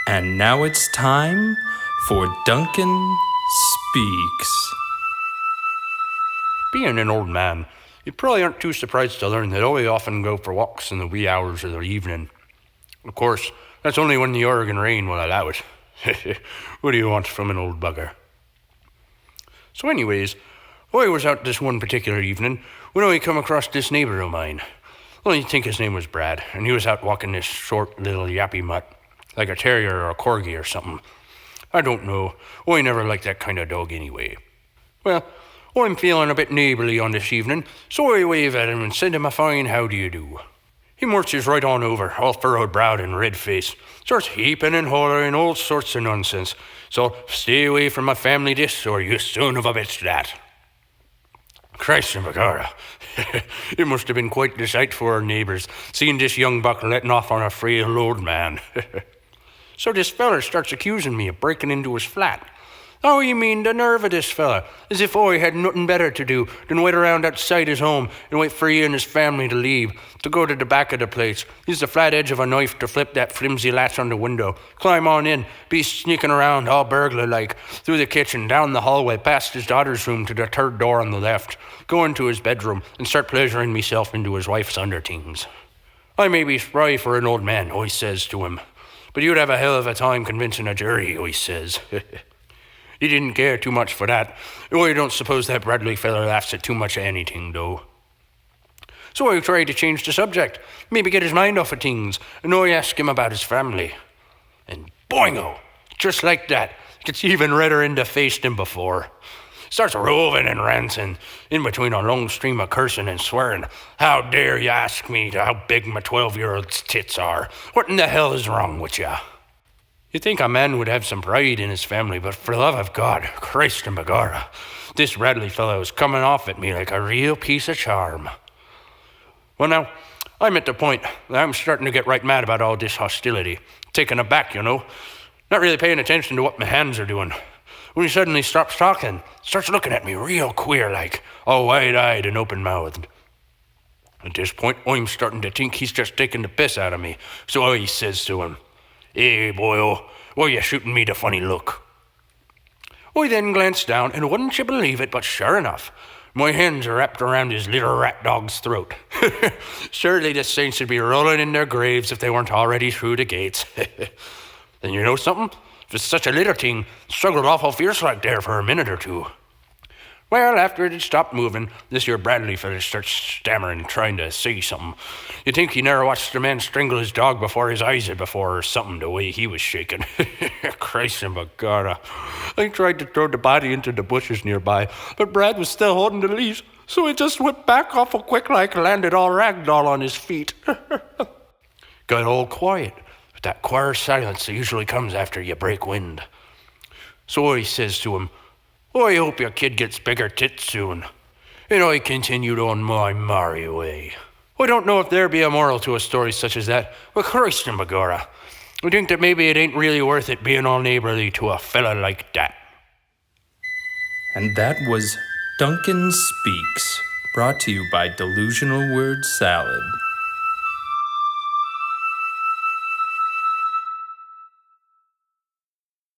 And now it's time for Duncan Speaks. Being an old man, you probably aren't too surprised to learn that I often go for walks in the wee hours of the evening. Of course, that's only when the Oregon rain will allow it. What do you want from an old bugger? So anyways, I was out this one particular evening when I come across this neighbour of mine. Well, I think his name was Brad, and he was out walking this short little yappy mutt, like a terrier or a corgi or something. I don't know. I never liked that kind of dog anyway. Well, I'm feeling a bit neighbourly on this evening, so I wave at him and send him a fine how do you do. He marches right on over, all furrowed-browed and red-faced, starts heaping and hollering all sorts of nonsense. So stay away from my family this, or you son of a bitch that. Christ and Bagara. It must have been quite the sight for our neighbours, seeing this young buck letting off on a frail old man. So this feller starts accusing me of breaking into his flat. Oh, you mean the nerve of this fella, as if I had nothing better to do than wait around outside his home and wait for he and his family to leave, to go to the back of the place, use the flat edge of a knife to flip that flimsy latch on the window, climb on in, be sneaking around all burglar-like, through the kitchen, down the hallway, past his daughter's room to the third door on the left, go into his bedroom and start pleasuring myself into his wife's underthings. I may be spry for an old man, I says to him, but you'd have a hell of a time convincing a jury, I says. He didn't care too much for that. I don't suppose that Bradley feller laughs at too much of anything, though. So I tried to change the subject, maybe get his mind off of things, and I asked him about his family. And boingo, just like that, gets even redder in the face than before. Starts roving and ranting, in between a long stream of cursing and swearing. How dare you ask me how big my 12-year-old's tits are? What in the hell is wrong with you? You'd think a man would have some pride in his family, but for the love of God, Christ and Bagara, this Bradley fellow is coming off at me like a real piece of charm. Well now, I'm at the point that I'm starting to get right mad about all this hostility. Taken aback, you know. Not really paying attention to what my hands are doing. When he suddenly stops talking, starts looking at me real queer like, all wide-eyed and open-mouthed. At this point, I'm starting to think he's just taking the piss out of me, so I says to him, "Hey, boyo, why you shooting me the funny look?" I then glanced down, and wouldn't you believe it, but sure enough, my hands are wrapped around his little rat dog's throat. Surely the saints would be rolling in their graves if they weren't already through the gates. And you know something? Just such a little thing struggled awful fierce like there for a minute or two. Well, after it had stopped moving, this here Bradley fella starts stammering, trying to say something. You'd think he never watched a man strangle his dog before his eyes had before or something, the way he was shaking. Christ and Bagara. I tried to throw the body into the bushes nearby, but Brad was still holding the leash, so he just went back awful quick like landed all ragdoll on his feet. Got all quiet, with that queer silence that usually comes after you break wind. So I says to him, I hope your kid gets bigger tits soon. And I continued on my merry way. I don't know if there be a moral to a story such as that, but Christ and Bagara, I think that maybe it ain't really worth it being all neighbourly to a fella like that. And that was Duncan Speaks, brought to you by Delusional Word Salad.